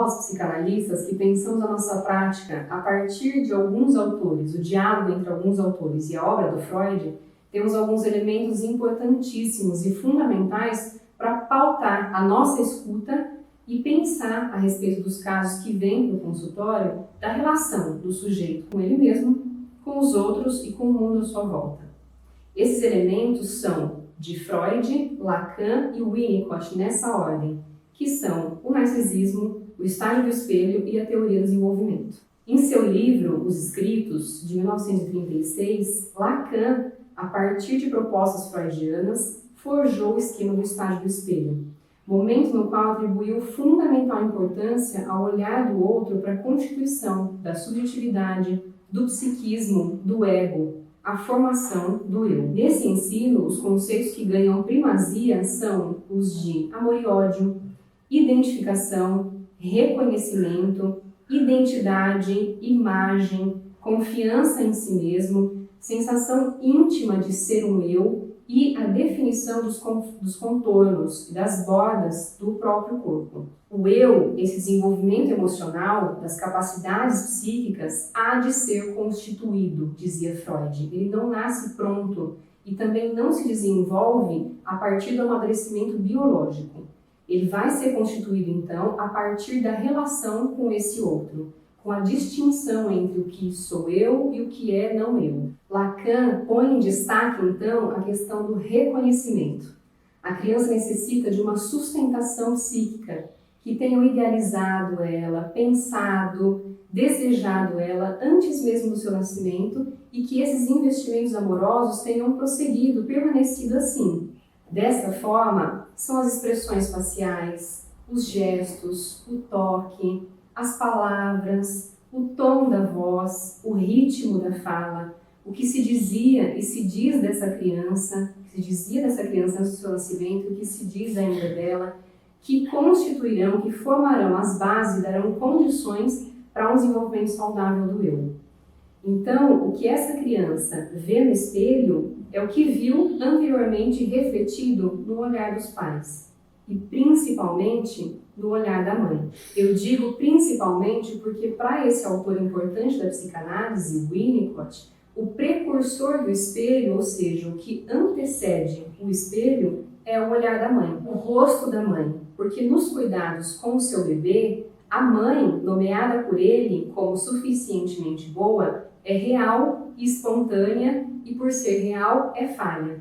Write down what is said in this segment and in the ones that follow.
nós, psicanalistas, que pensamos a nossa prática a partir de alguns autores, o diálogo entre alguns autores e a obra do Freud, temos alguns elementos importantíssimos e fundamentais para pautar a nossa escuta e pensar a respeito dos casos que vêm para o consultório da relação do sujeito com ele mesmo, com os outros e com o mundo à sua volta. Esses elementos são de Freud, Lacan e Winnicott nessa ordem, que são o narcisismo, o estágio do espelho e a teoria do desenvolvimento. Em seu livro, Os Escritos, de 1936, Lacan, a partir de propostas freudianas, forjou o esquema do estágio do espelho, momento no qual atribuiu fundamental importância ao olhar do outro para a constituição da subjetividade, do psiquismo, do ego, a formação do eu. Nesse ensino, os conceitos que ganham primazia são os de amor e ódio, identificação, reconhecimento, identidade, imagem, confiança em si mesmo, sensação íntima de ser um eu e a definição dos contornos e das bordas do próprio corpo. O eu, esse desenvolvimento emocional das capacidades psíquicas, há de ser constituído, dizia Freud. Ele não nasce pronto e também não se desenvolve a partir do amadurecimento biológico. Ele vai ser constituído, então, a partir da relação com esse outro, com a distinção entre o que sou eu e o que é não eu. Lacan põe em destaque, então, a questão do reconhecimento. A criança necessita de uma sustentação psíquica, que tenham idealizado ela, pensado, desejado ela antes mesmo do seu nascimento e que esses investimentos amorosos tenham prosseguido, permanecido assim. Desta forma, são as expressões faciais, os gestos, o toque, as palavras, o tom da voz, o ritmo da fala, o que se dizia e se diz dessa criança, o que se dizia dessa criança antes do seu nascimento, o que se diz ainda dela, que constituirão, que formarão as bases e darão condições para um desenvolvimento saudável do eu. Então, o que essa criança vê no espelho é o que viu anteriormente refletido no olhar dos pais e principalmente no olhar da mãe. Eu digo principalmente porque para esse autor importante da psicanálise, Winnicott, o precursor do espelho, ou seja, o que antecede o espelho, é o olhar da mãe, o rosto da mãe, porque nos cuidados com o seu bebê, a mãe, nomeada por ele como suficientemente boa, é real e espontânea e, por ser real, é falha.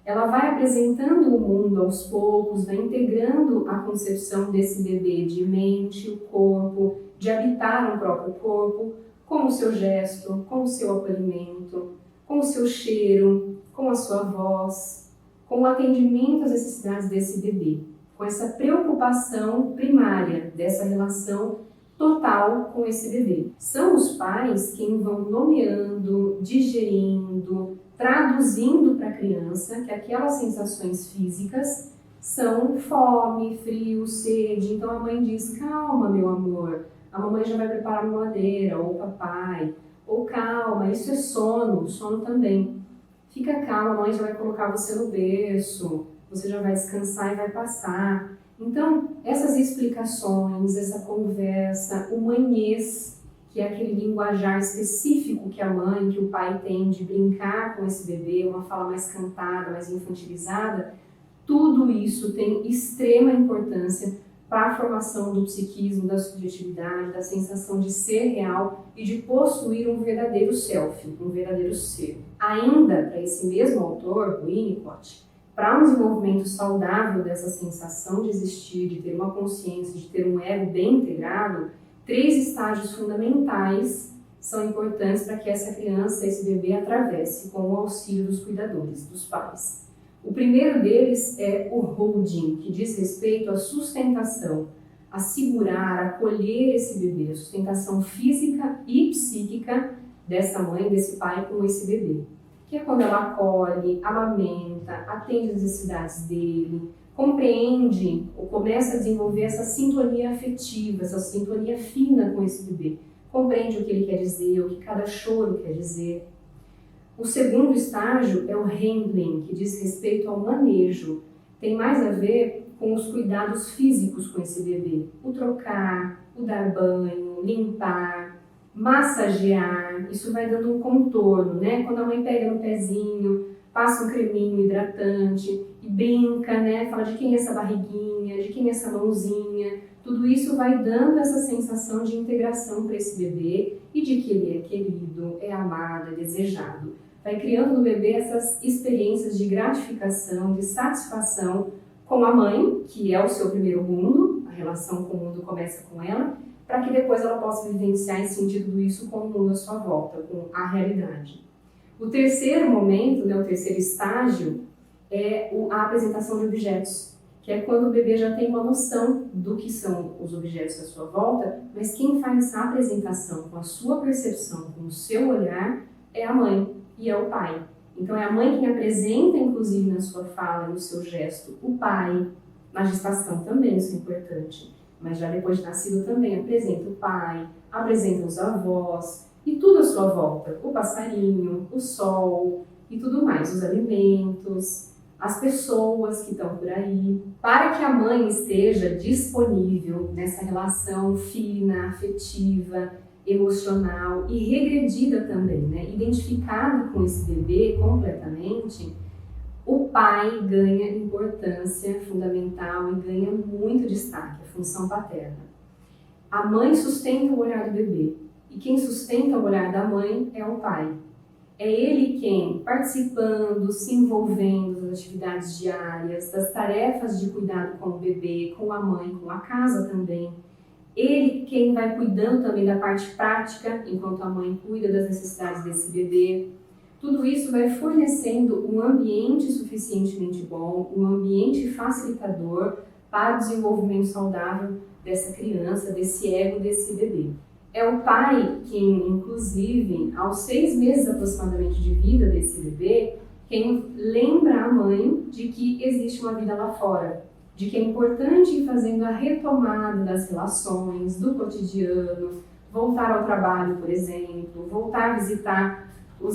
Ela vai apresentando o mundo aos poucos, vai integrando a concepção desse bebê de mente, o corpo, de habitar o próprio corpo, com o seu gesto, com o seu acolhimento, com o seu cheiro, com a sua voz, com o atendimento às necessidades desse bebê, com essa preocupação primária dessa relação total com esse bebê. São os pais quem vão nomeando, digerindo, traduzindo para a criança que aquelas sensações físicas são fome, frio, sede. Então a mãe diz, calma meu amor, a mamãe já vai preparar uma mamadeira, ou o papai, ou calma, isso é sono, sono também. Fica calma, a mãe já vai colocar você no berço, você já vai descansar e vai passar. Então, essas explicações, essa conversa, o manhês, que é aquele linguajar específico que a mãe, que o pai tem de brincar com esse bebê, uma fala mais cantada, mais infantilizada, tudo isso tem extrema importância para a formação do psiquismo, da subjetividade, da sensação de ser real e de possuir um verdadeiro self, um verdadeiro ser. Ainda, para esse mesmo autor, Winnicott, para um desenvolvimento saudável dessa sensação de existir, de ter uma consciência, de ter um ego bem integrado, 3 estágios fundamentais são importantes para que essa criança, esse bebê, atravesse com o auxílio dos cuidadores, dos pais. O primeiro deles é o holding, que diz respeito à sustentação, a segurar, acolher esse bebê, a sustentação física e psíquica dessa mãe, desse pai com esse bebê. Que é quando ela acolhe, amamenta, atende às necessidades dele, compreende ou começa a desenvolver essa sintonia afetiva, essa sintonia fina com esse bebê. Compreende o que ele quer dizer, o que cada choro quer dizer. O segundo estágio é o handling, que diz respeito ao manejo. Tem mais a ver com os cuidados físicos com esse bebê. O trocar, o dar banho, limpar, massagear, isso vai dando um contorno, né? Quando a mãe pega no pezinho, passa um creminho hidratante e brinca, né? Fala de quem é essa barriguinha, de quem é essa mãozinha. Tudo isso vai dando essa sensação de integração para esse bebê e de que ele é querido, é amado, é desejado. Vai criando no bebê essas experiências de gratificação, de satisfação com a mãe, que é o seu primeiro mundo, a relação com o mundo começa com ela, para que depois ela possa vivenciar e sentir tudo isso com o mundo à sua volta, com a realidade. O terceiro momento, né, o terceiro estágio, é a apresentação de objetos, que é quando o bebê já tem uma noção do que são os objetos à sua volta, mas quem faz essa apresentação com a sua percepção, com o seu olhar, é a mãe e é o pai. Então é a mãe quem apresenta, inclusive na sua fala, no seu gesto, o pai, na gestação também, isso é importante, mas já depois de nascido também apresenta o pai, apresenta os avós e tudo à sua volta, o passarinho, o sol e tudo mais, os alimentos, as pessoas que estão por aí, para que a mãe esteja disponível nessa relação fina, afetiva, emocional e regredida também, né? Identificado com esse bebê completamente, o pai ganha importância fundamental e ganha muito destaque, a função paterna. A mãe sustenta o olhar do bebê e quem sustenta o olhar da mãe é o pai. É ele quem, participando, se envolvendo nas atividades diárias, das tarefas de cuidado com o bebê, com a mãe, com a casa também. Ele quem vai cuidando também da parte prática, enquanto a mãe cuida das necessidades desse bebê. Tudo isso vai fornecendo um ambiente suficientemente bom, um ambiente facilitador para o desenvolvimento saudável dessa criança, desse ego, desse bebê. É o pai quem, inclusive, aos 6 meses aproximadamente de vida desse bebê, quem lembra a mãe de que existe uma vida lá fora, de que é importante ir fazendo a retomada das relações, do cotidiano, voltar ao trabalho, por exemplo, voltar a visitar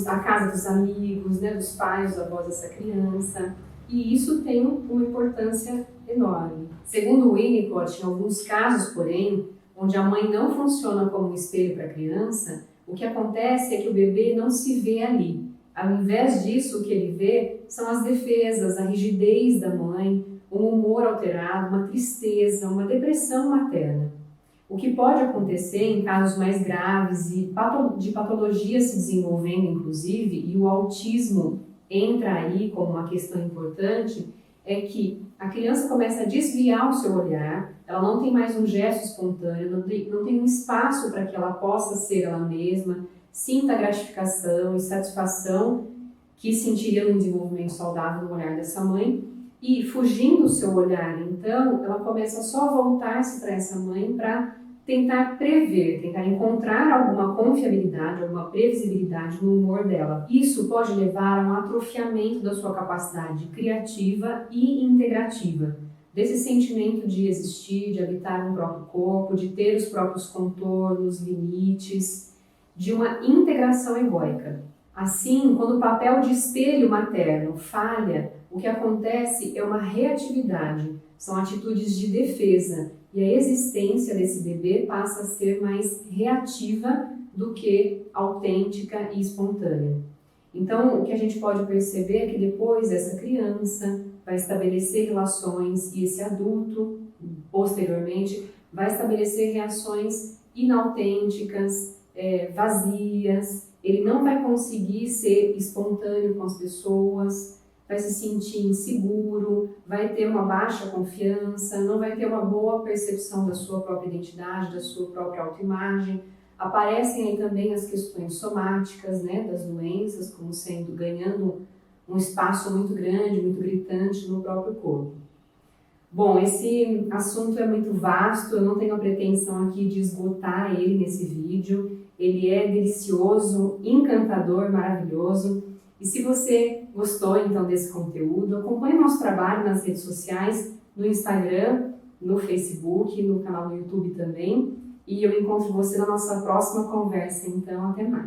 a casa dos amigos, né, dos pais, dos avós dessa criança. E isso tem uma importância enorme. Segundo o Winnicott, em alguns casos, porém, onde a mãe não funciona como um espelho para a criança, o que acontece é que o bebê não se vê ali. Ao invés disso, o que ele vê são as defesas, a rigidez da mãe, um humor alterado, uma tristeza, uma depressão materna. O que pode acontecer em casos mais graves e de patologia se desenvolvendo, inclusive, e o autismo entra aí como uma questão importante, é que a criança começa a desviar o seu olhar, ela não tem mais um gesto espontâneo, não tem um espaço para que ela possa ser ela mesma, sinta a gratificação e satisfação que sentiria no desenvolvimento saudável no olhar dessa mãe, e fugindo do seu olhar, então, ela começa só a voltar-se para essa mãe para tentar prever, tentar encontrar alguma confiabilidade, alguma previsibilidade no humor dela. Isso pode levar a um atrofiamento da sua capacidade criativa e integrativa, desse sentimento de existir, de habitar um próprio corpo, de ter os próprios contornos, limites, de uma integração egóica. Assim, quando o papel de espelho materno falha, o que acontece é uma reatividade, são atitudes de defesa, e a existência desse bebê passa a ser mais reativa do que autêntica e espontânea. Então, o que a gente pode perceber é que depois essa criança vai estabelecer relações e esse adulto, posteriormente, vai estabelecer reações inautênticas, vazias, ele não vai conseguir ser espontâneo com as pessoas, vai se sentir inseguro, vai ter uma baixa confiança, não vai ter uma boa percepção da sua própria identidade, da sua própria autoimagem. Aparecem aí também as questões somáticas, né, das doenças, como ganhando um espaço muito grande, muito gritante no próprio corpo. Bom, esse assunto é muito vasto, eu não tenho a pretensão aqui de esgotar ele nesse vídeo. Ele é delicioso, encantador, maravilhoso. E se você gostou então desse conteúdo, acompanhe nosso trabalho nas redes sociais, no Instagram, no Facebook, no canal do YouTube também. E eu encontro você na nossa próxima conversa, então até mais.